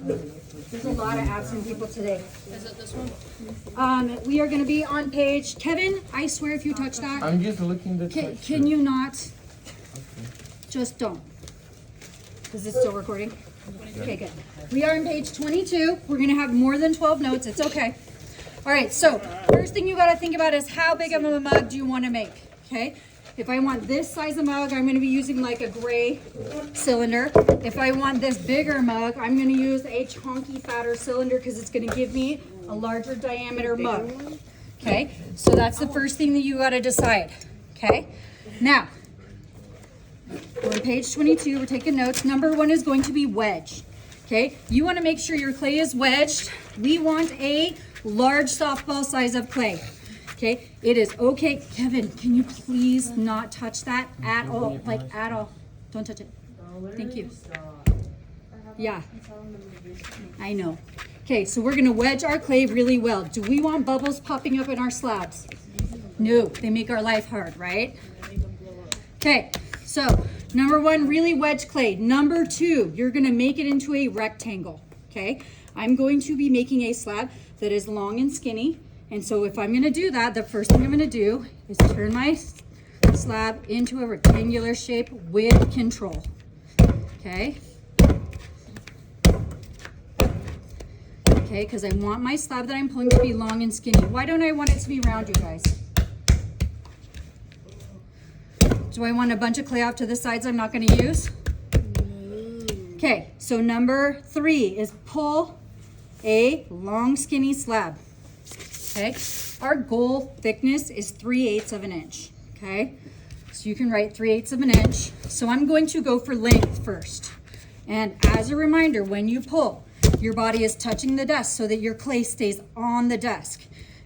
There's a lot of absent people today. Is it this one? We are going to be on page, Kevin, I swear if you touch that. I'm just looking at the Can you not? Okay. Just don't. Is this still recording? Okay, good. We are on page 22. We're going to have more than 12 notes. It's okay. All right, so first thing you got to think about is how big of a mug do you want to make, okay? If I want this size of mug, I'm going to be using like a gray cylinder. If I want this bigger mug, I'm going to use a chunky, fatter cylinder because it's going to give me a larger diameter mug, okay? So that's the first thing that you got to decide, okay? Now, we're on page 22, we're taking notes. Number 1 is going to be wedge, okay? You want to make sure your clay is wedged. We want a large softball size of clay, okay? It is okay. Kevin, can you please not touch that at all? Like at all. Don't touch it. Thank you. Yeah, I know. Okay, so we're going to wedge our clay really well. Do we want bubbles popping up in our slabs? No, they make our life hard, right? Okay, so number 1, really wedge clay. Number 2, you're going to make it into a rectangle, okay? I'm going to be making a slab that is long and skinny. And so if I'm going to do that, the first thing I'm going to do is turn my slab into a rectangular shape with control, okay? Okay, because I want my slab that I'm pulling to be long and skinny. Why don't I want it to be round, you guys? Do I want a bunch of clay off to the sides I'm not going to use? Okay, so number 3 is pull a long skinny slab, okay? Our goal thickness is 3/8 of an inch, okay? So you can write 3/8 of an inch. So I'm going to go for length first. And as a reminder, when you pull, your body is touching the desk so that your clay stays on the desk,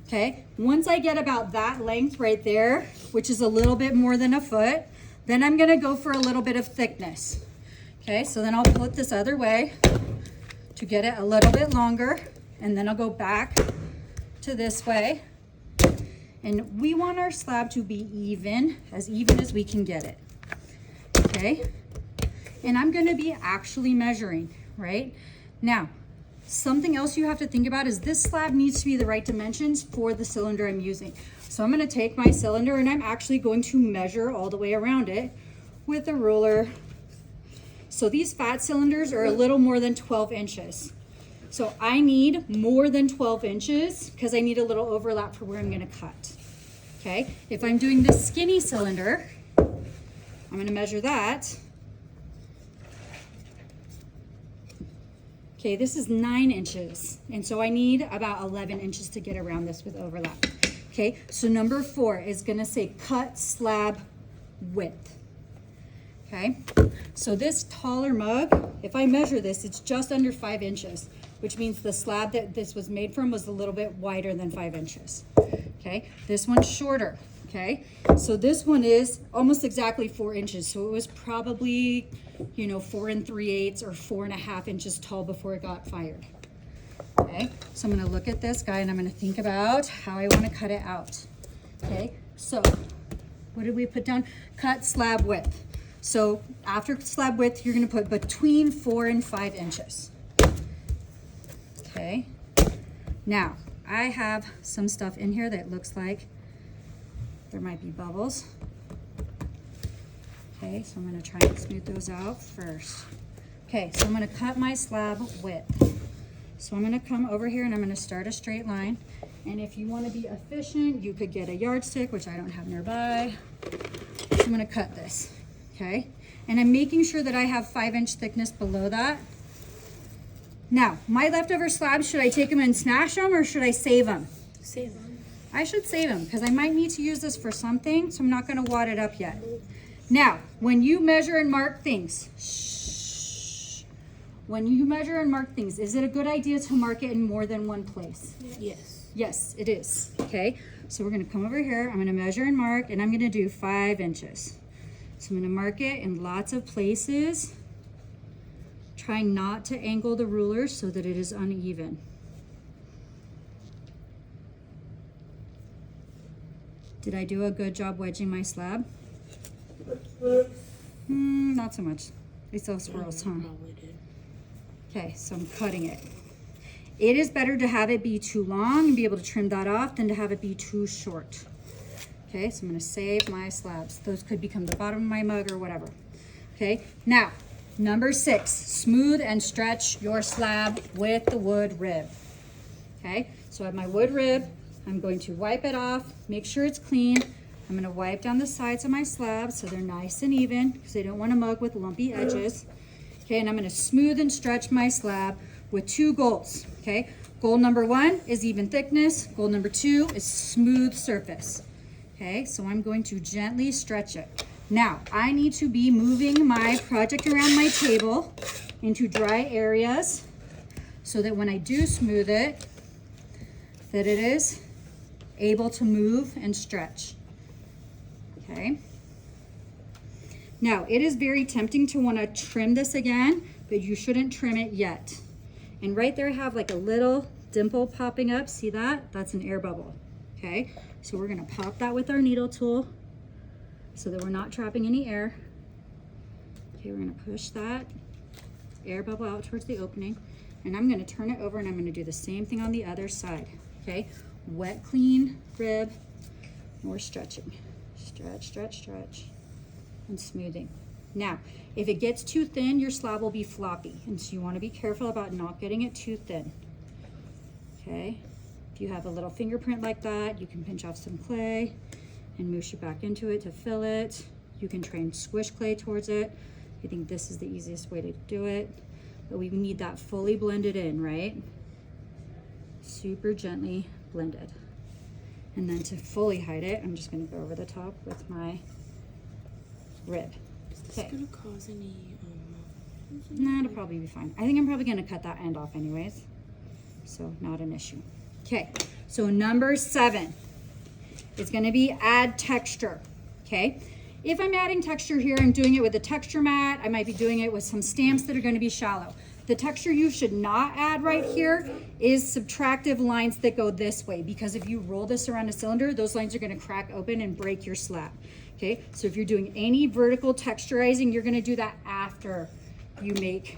okay? Once I get about that length right there, which is a little bit more than a foot, then I'm gonna go for a little bit of thickness. Okay, so then I'll pull it this other way to get it a little bit longer, and then I'll go back to this way. And we want our slab to be even as we can get it, okay? And I'm gonna be actually measuring, right? Now, something else you have to think about is this slab needs to be the right dimensions for the cylinder I'm using. So I'm gonna take my cylinder and I'm actually going to measure all the way around it with a ruler. So these fat cylinders are a little more than 12 inches. So I need more than 12 inches because I need a little overlap for where I'm gonna cut, okay? If I'm doing this skinny cylinder, I'm gonna measure that. Okay, this is 9 inches. And so I need about 11 inches to get around this with overlap. Okay, so number 4 is gonna say cut slab width. Okay, so this taller mug, if I measure this, it's just under 5 inches, which means the slab that this was made from was a little bit wider than 5 inches. Okay, this one's shorter. Okay, so this one is almost exactly 4 inches. So it was probably, 4 3/8 or 4.5 inches tall before it got fired. Okay, so I'm gonna look at this guy and I'm gonna think about how I wanna cut it out. Okay, so what did we put down? Cut slab width. So after slab width, you're gonna put between 4 and 5 inches. Okay, now I have some stuff in here that looks like there might be bubbles. Okay, so I'm gonna try and smooth those out first. Okay, so I'm gonna cut my slab width. So I'm gonna come over here and I'm gonna start a straight line. And if you wanna be efficient, you could get a yardstick, which I don't have nearby. So I'm gonna cut this, okay? And I'm making sure that I have 5-inch thickness below that. Now, my leftover slabs, should I take them and smash them or should I save them? Save them. I should save them because I might need to use this for something, so I'm not gonna wad it up yet. Now, when you measure and mark things, when you measure and mark things, is it a good idea to mark it in more than one place? Yes. Yes, it is, okay? So we're gonna come over here, I'm gonna measure and mark, and I'm gonna do 5 inches. So I'm gonna mark it in lots of places, trying not to angle the ruler so that it is uneven. Did I do a good job wedging my slab? Not so much. They still have swirls, huh? Okay, so I'm cutting it. It is better to have it be too long and be able to trim that off than to have it be too short. Okay, so I'm gonna save my slabs. Those could become the bottom of my mug or whatever. Okay, now, number 6, smooth and stretch your slab with the wood rib. Okay, so I have my wood rib. I'm going to wipe it off, make sure it's clean. I'm gonna wipe down the sides of my slab so they're nice and even because I don't want a mug with lumpy edges. Okay, and I'm gonna smooth and stretch my slab with 2 goals, okay? Goal number 1 is even thickness. Goal number 2 is smooth surface. Okay, so I'm going to gently stretch it. Now, I need to be moving my project around my table into dry areas so that when I do smooth it, that it is able to move and stretch. Okay. Now, it is very tempting to want to trim this again, but you shouldn't trim it yet. And right there I have like a little dimple popping up. See that? That's an air bubble. Okay, so we're going to pop that with our needle tool so that we're not trapping any air. Okay, we're going to push that air bubble out towards the opening, and I'm going to turn it over and I'm going to do the same thing on the other side. Okay, wet, clean rib, and we're stretching. Stretch, stretch, stretch, and smoothing. Now, if it gets too thin, your slab will be floppy, and so you want to be careful about not getting it too thin. Okay, if you have a little fingerprint like that, you can pinch off some clay and moosh it back into it to fill it. You can try and squish clay towards it. I think this is the easiest way to do it, but we need that fully blended in, right? Super gently blended. And then to fully hide it, I'm just going to go over the top with my rib. Is this gonna cause any? Nah, it'll probably be fine. I think I'm probably going to cut that end off anyways, so not an issue. Okay, so number 7 is going to be add texture. Okay, if I'm adding texture here, I'm doing it with a texture mat. I might be doing it with some stamps that are going to be shallow. The texture you should not add right here is subtractive lines that go this way, because if you roll this around a cylinder, those lines are going to crack open and break your slab. Okay, so if you're doing any vertical texturizing, you're going to do that after you make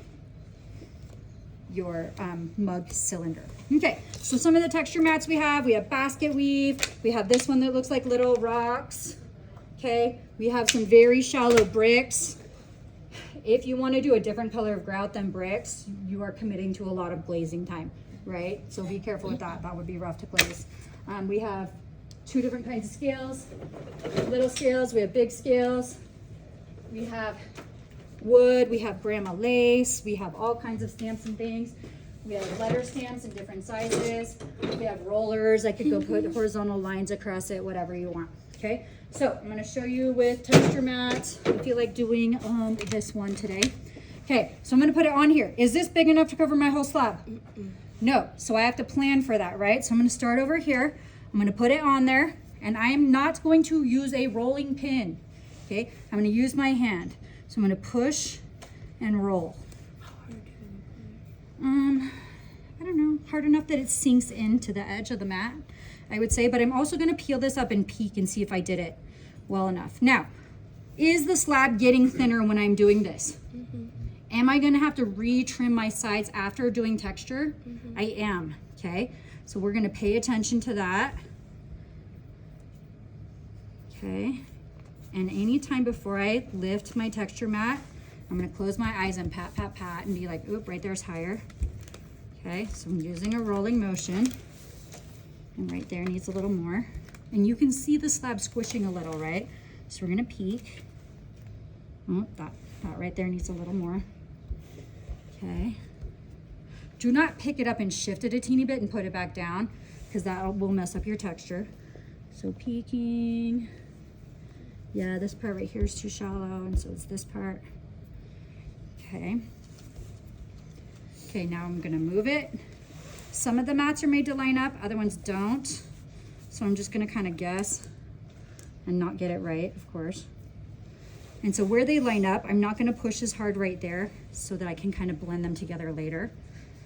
your mug cylinder. Okay, so some of the texture mats we have basket weave, we have this one that looks like little rocks. Okay, we have some very shallow bricks. If you want to do a different color of grout than bricks, you are committing to a lot of glazing time, right? So be careful with that. That would be rough to glaze. We have 2 different kinds of scales, little scales, we have big scales, we have wood, we have grandma lace, we have all kinds of stamps and things. We have letter stamps in different sizes. We have rollers. I could go put horizontal lines across it, whatever you want. Okay, so I'm going to show you with texture mats. I feel like doing this one today. Okay, so I'm going to put it on here. Is this big enough to cover my whole slab? No, so I have to plan for that, right? So I'm going to start over here. I'm going to put it on there, and I am not going to use a rolling pin. Okay, I'm going to use my hand. So I'm going to push and roll. I don't know, hard enough that it sinks into the edge of the mat, I would say, but I'm also going to peel this up and peek and see if I did it well enough. Now, is the slab getting thinner when I'm doing this? Am I going to have to re-trim my sides after doing texture? I am, okay? So we're going to pay attention to that. Okay, and anytime before I lift my texture mat, I'm going to close my eyes and pat, pat, pat, and be like, oop, right there's higher. Okay, so I'm using a rolling motion, and right there needs a little more. And you can see the slab squishing a little, right? So we're going to peek. Oh, that right there needs a little more. Okay. Do not pick it up and shift it a teeny bit and put it back down, because that will mess up your texture. So peeking. Yeah, this part right here is too shallow, and so is this part. Okay. Okay, now I'm gonna move it. Some of the mats are made to line up, other ones don't. So I'm just gonna kind of guess and not get it right, of course. And so where they line up, I'm not gonna push as hard right there so that I can kind of blend them together later.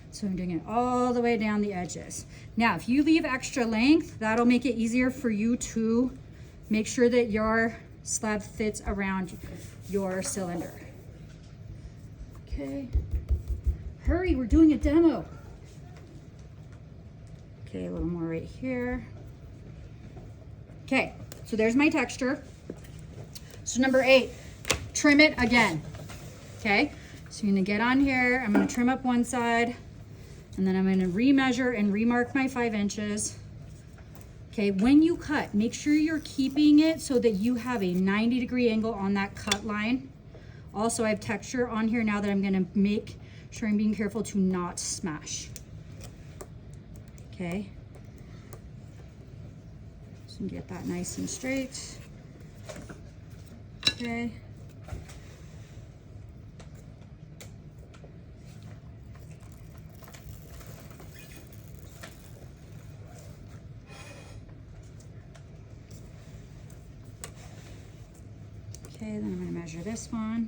So I'm doing it all the way down the edges. Now, if you leave extra length, that'll make it easier for you to make sure that your slab fits around your cylinder. Okay, Hurry, we're doing a demo. Okay, a little more right here. Okay, so there's my texture. So number 8, trim it again. Okay, so you're gonna get on here, I'm gonna trim up one side, and then I'm gonna remeasure and remark my 5 inches. Okay, when you cut, make sure you're keeping it so that you have a 90-degree angle on that cut line. Also, I have texture on here now that I'm gonna make sure I'm being careful to not smash. Okay. So get that nice and straight. Okay. Okay, then I'm going to measure this one.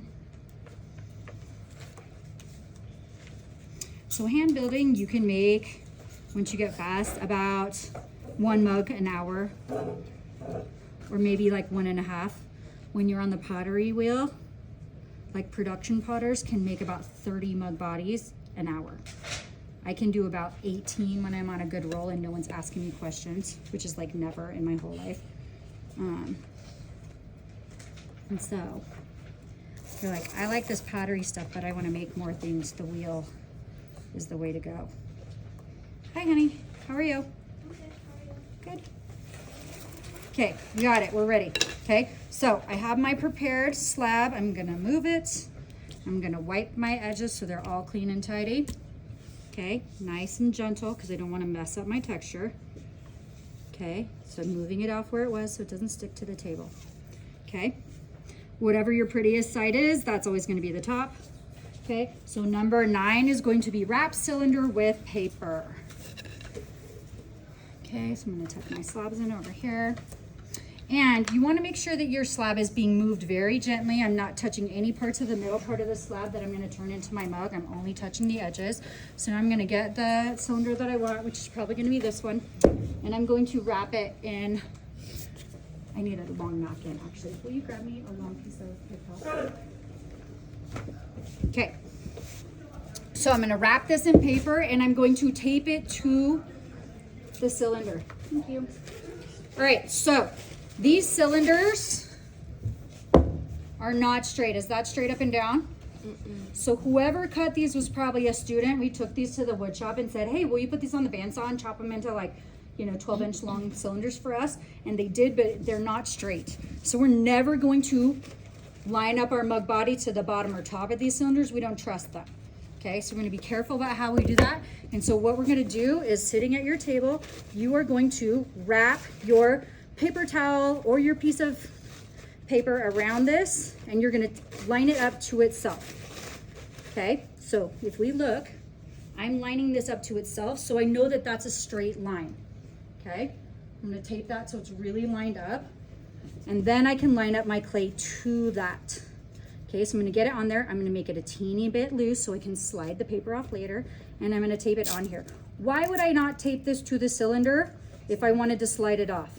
So hand building, you can make, once you get fast, about 1 mug an hour, or maybe like 1.5. When you're on the pottery wheel, like production potters can make about 30 mug bodies an hour. I can do about 18 when I'm on a good roll and no one's asking me questions, which is like never in my whole life. And so, you're like, I like this pottery stuff, but I want to make more things. The wheel is the way to go. Hi, honey. How are you? Okay, how are you? Good. Okay, we got it. We're ready. Okay, so I have my prepared slab. I'm going to move it. I'm going to wipe my edges so they're all clean and tidy. Okay, nice and gentle because I don't want to mess up my texture. Okay, so I'm moving it off where it was so it doesn't stick to the table. Okay. Whatever your prettiest side is, that's always going to be the top. Okay, so number 9 is going to be wrap cylinder with paper. Okay, so I'm going to tuck my slabs in over here. And you want to make sure that your slab is being moved very gently. I'm not touching any parts of the middle part of the slab that I'm going to turn into my mug. I'm only touching the edges. So now I'm going to get the cylinder that I want, which is probably going to be this one. And I'm going to wrap it in. I need a long napkin, actually. Will you grab me a long piece of paper? Okay. So I'm going to wrap this in paper and I'm going to tape it to the cylinder. Thank you. All right, so these cylinders are not straight. Is that straight up and down? So whoever cut these was probably a student. We took these to the wood shop and said, hey, will you put these on the bandsaw and chop them into like 12-inch long cylinders for us, and they did, but they're not straight. So we're never going to line up our mug body to the bottom or top of these cylinders. We don't trust them. Okay, so we're going to be careful about how we do that. And so what we're going to do is, sitting at your table, you are going to wrap your paper towel or your piece of paper around this, and you're going to line it up to itself. Okay, so if we look, I'm lining this up to itself, so I know that that's a straight line. Okay, I'm going to tape that so it's really lined up, and then I can line up my clay to that. Okay, so I'm going to get it on there. I'm going to make it a teeny bit loose so I can slide the paper off later, and I'm going to tape it on here. Why would I not tape this to the cylinder if I wanted to slide it off?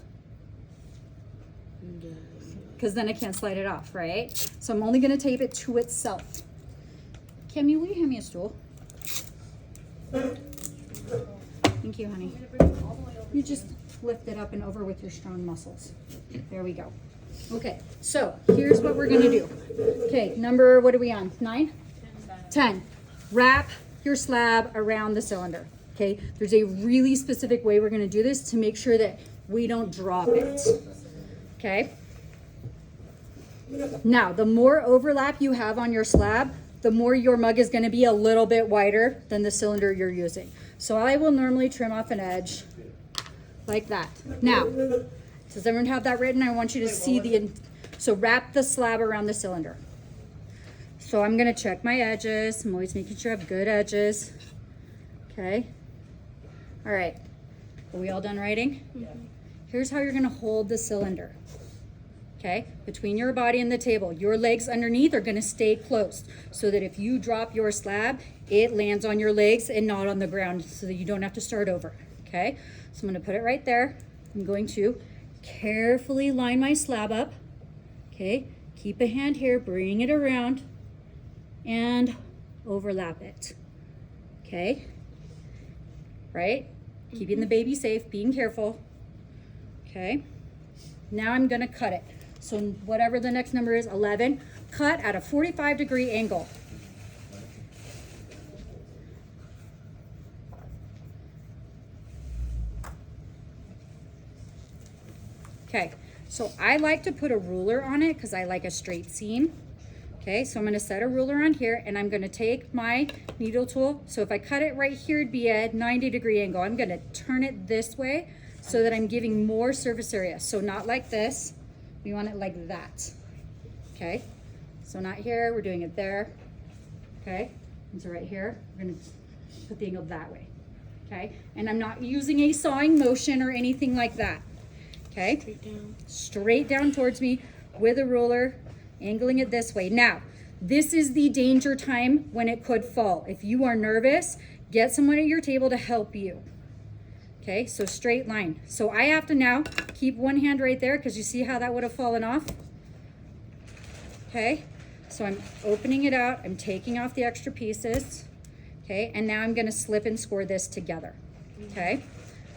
Because then I can't slide it off, right? So I'm only going to tape it to itself. Cammy, will you hand me a stool? Thank you, honey. You just lift it up and over with your strong muscles. There we go. Okay, so here's what we're gonna do. Okay, number, what are we on? 9? 10. Wrap your slab around the cylinder. Okay, there's a really specific way we're gonna do this to make sure that we don't drop it. Okay. Now, the more overlap you have on your slab, the more your mug is gonna be a little bit wider than the cylinder you're using. So I will normally trim off an edge like that. Now, does everyone have that written? I want you to see so wrap the slab around the cylinder. So I'm gonna check my edges. I'm always making sure I have good edges. Okay. All right, are we all done writing? Here's how you're gonna hold the cylinder. Okay, between your body and the table, your legs underneath are gonna stay closed so that if you drop your slab, it lands on your legs and not on the ground so that you don't have to start over. Okay, so I'm gonna put it right there. I'm going to carefully line my slab up. Okay, keep a hand here, bring it around and overlap it. Okay, right? Keeping the baby safe, being careful. Okay, now I'm gonna cut it. So whatever the next number is, 11, cut at a 45-degree angle. Okay, so I like to put a ruler on it because I like a straight seam. Okay, so I'm gonna set a ruler on here and I'm gonna take my needle tool. So if I cut it right here, it'd be at 90-degree angle. I'm gonna turn it this way so that I'm giving more surface area. So not like this, we want it like that. Okay, so not here, we're doing it there. Okay, and so right here, we're gonna put the angle that way. Okay, and I'm not using a sawing motion or anything like that. Okay, straight down towards me with a ruler, angling it this way. Now, this is the danger time when it could fall. If you are nervous, get someone at your table to help you. Okay, so straight line. So I have to now keep one hand right there because you see how that would have fallen off? Okay, so I'm opening it out, I'm taking off the extra pieces. Okay, and now I'm gonna slip and score this together. Okay,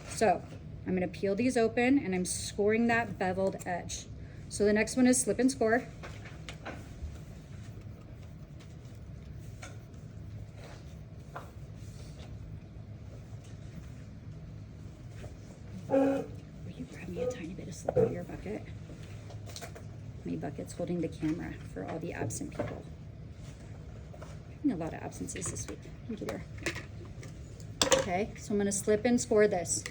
so I'm gonna peel these open and I'm scoring that beveled edge. So the next one is slip and score. Will you grab me a tiny bit of slip out of your bucket? My bucket's holding the camera for all the absent people. Having a lot of absences this week. Thank you, dear. Okay, so I'm gonna slip and score this.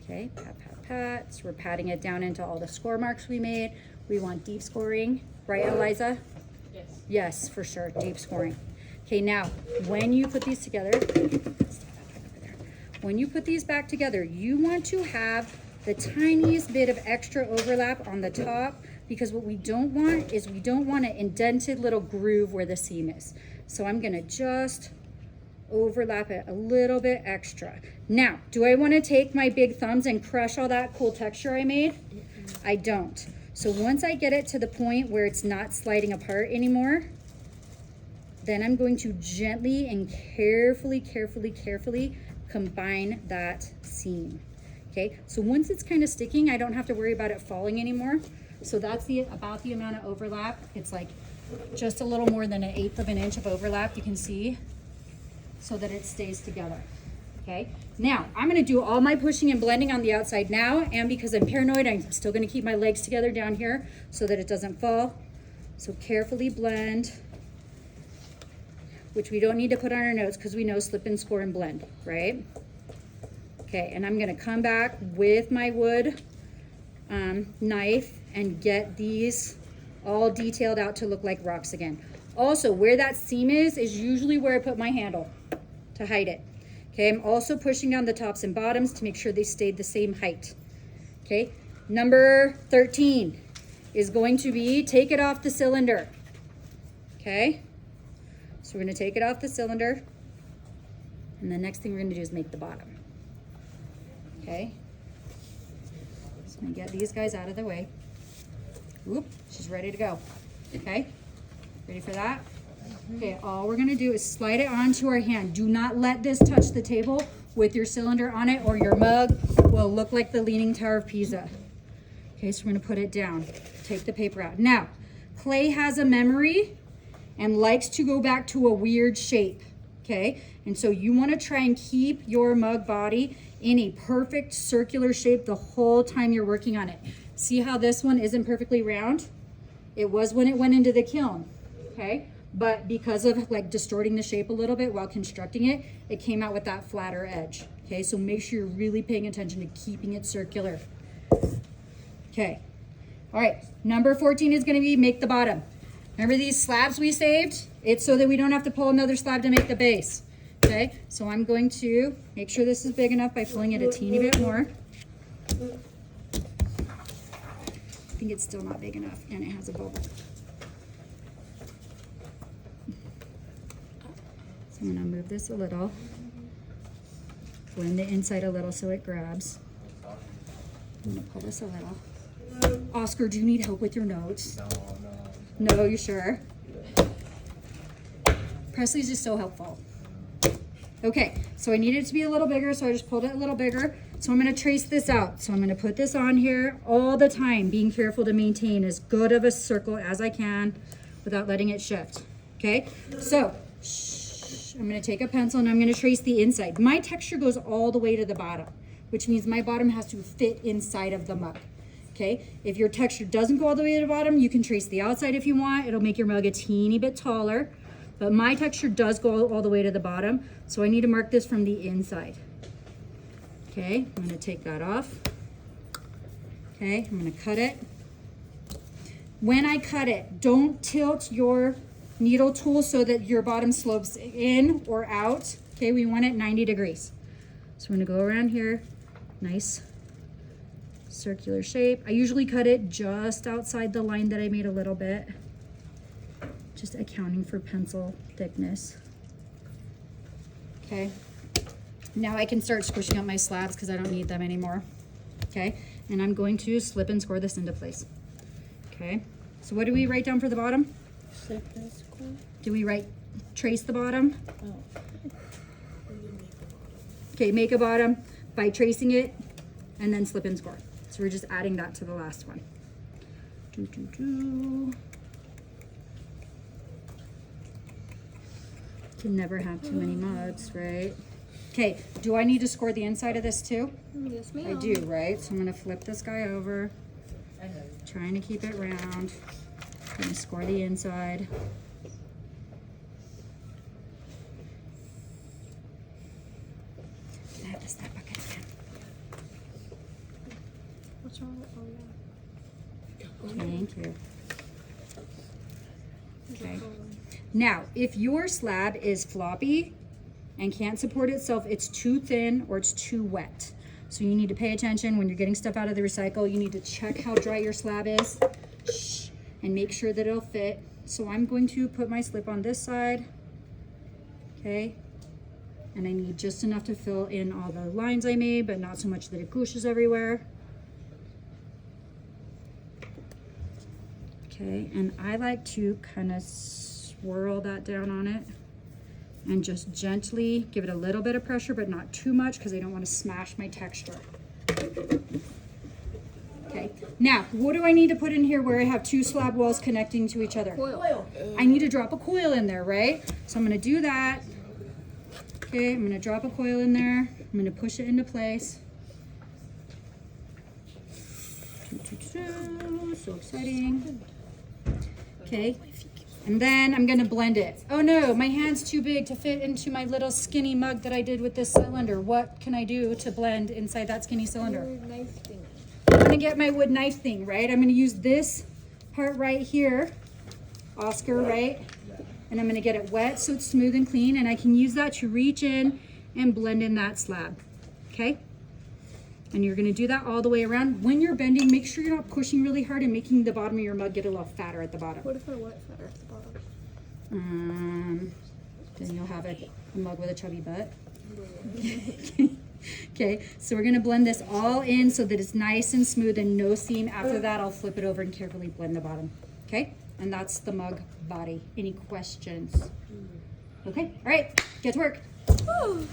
Okay, pat, pat, pat. So we're patting it down into all the score marks we made. We want deep scoring, right, Eliza? Yes. Yes, for sure, deep scoring. Okay, now, when you put these together, when you put these back together, you want to have the tiniest bit of extra overlap on the top, because what we don't want is we don't want an indented little groove where the seam is. So I'm gonna just overlap it a little bit extra. Now, do I want to take my big thumbs and crush all that cool texture I made? I don't. So once I get it to the point where it's not sliding apart anymore, then I'm going to gently and carefully combine that seam. Okay, so once it's kind of sticking, I don't have to worry about it falling anymore. So that's about the amount of overlap. It's like just a little more than 1/8 of an inch of overlap, you can see, so that it stays together. Okay, now I'm gonna do all my pushing and blending on the outside now, and because I'm paranoid, I'm still gonna keep my legs together down here so that it doesn't fall. So carefully blend, which we don't need to put on our notes because we know slip and score and blend, right? Okay, and I'm gonna come back with my wood knife and get these all detailed out to look like rocks again. Also, where that seam is usually where I put my handle to hide it. Okay, I'm also pushing down the tops and bottoms to make sure they stayed the same height. Okay, number 13 is going to be take it off the cylinder. Okay, so we're gonna take it off the cylinder, and the next thing we're gonna do is make the bottom. Okay, so I'm gonna get these guys out of the way. Whoop, she's ready to go. Okay, ready for that? Okay, all we're gonna do is slide it onto our hand. Do not let this touch the table with your cylinder on it, or your mug will look like the Leaning Tower of Pisa. Okay, so we're gonna put it down. Take the paper out. Now, clay has a memory and likes to go back to a weird shape, okay? And so you wanna try and keep your mug body in a perfect circular shape the whole time you're working on it. See how this one isn't perfectly round? It was when it went into the kiln, okay? But because of like distorting the shape a little bit while constructing it, it came out with that flatter edge. Okay, so make sure you're really paying attention to keeping it circular. Okay, all right, number 14 is gonna be make the bottom. Remember these slabs we saved? It's so that we don't have to pull another slab to make the base. Okay, so I'm going to make sure this is big enough by pulling it a teeny bit more. I think it's still not big enough, and it has a bubble. So I'm gonna move this a little, blend the inside a little so it grabs. I'm gonna pull this a little. Oscar, do you need help with your notes? No, you sure? Presley's just so helpful. Okay, so I need it to be a little bigger, so I just pulled it a little bigger. So I'm gonna trace this out. So I'm gonna put this on here all the time, being careful to maintain as good of a circle as I can without letting it shift. Okay, so I'm gonna take a pencil and I'm gonna trace the inside. My texture goes all the way to the bottom, which means my bottom has to fit inside of the mug. Okay, if your texture doesn't go all the way to the bottom, you can trace the outside if you want. It'll make your mug a teeny bit taller, but my texture does go all the way to the bottom, so I need to mark this from the inside. Okay, I'm gonna take that off. Okay, I'm gonna cut it. When I cut it, don't tilt your needle tool so that your bottom slopes in or out. Okay, we want it 90 degrees. So I'm gonna go around here, nice circular shape. I usually cut it just outside the line that I made a little bit, just accounting for pencil thickness. Okay, now I can start squishing up my slabs because I don't need them anymore. Okay, and I'm going to slip and score this into place. Okay, so what do we write down for the bottom? Slip and score. Do we write trace the bottom? Oh. Okay, make a bottom by tracing it and then slip and score. So we're just adding that to the last one. Can never have too many mugs, right? Okay, do I need to score the inside of this too? Yes, ma'am. I do, right? So I'm gonna flip this guy over, trying to keep it round. I'm gonna score the inside. I have to step bucket again. What's wrong with Thank you. Okay. Now, if your slab is floppy and can't support itself, it's too thin or it's too wet. So you need to pay attention when you're getting stuff out of the recycle. You need to check how dry your slab is and make sure that it'll fit. So I'm going to put my slip on this side, okay? And I need just enough to fill in all the lines I made, but not so much that it gooshes everywhere. Okay, and I like to kind of swirl that down on it and just gently give it a little bit of pressure, but not too much because I don't want to smash my texture. Okay, now what do I need to put in here where I have two slab walls connecting to each other? Coil. I need to drop a coil in there, right? So I'm going to do that. Okay, I'm going to drop a coil in there. I'm going to push it into place. So exciting. Okay, and then I'm gonna blend it. Oh no, my hand's too big to fit into my little skinny mug that I did with this cylinder. What can I do to blend inside that skinny cylinder? Nice thing. I'm gonna get my wood knife thing, right? I'm gonna use this part right here, Oscar, right? And I'm gonna get it wet so it's smooth and clean, and I can use that to reach in and blend in that slab, okay? And you're gonna do that all the way around. When you're bending, make sure you're not pushing really hard and making the bottom of your mug get a little fatter at the bottom. What if I wet fatter at the bottom? Then you'll have a mug with a chubby butt. Okay, so we're gonna blend this all in so that it's nice and smooth and no seam. After that, I'll flip it over and carefully blend the bottom. Okay, and that's the mug body. Any questions? Okay, all right, get to work. Will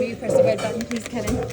you press the red button, please, Kevin?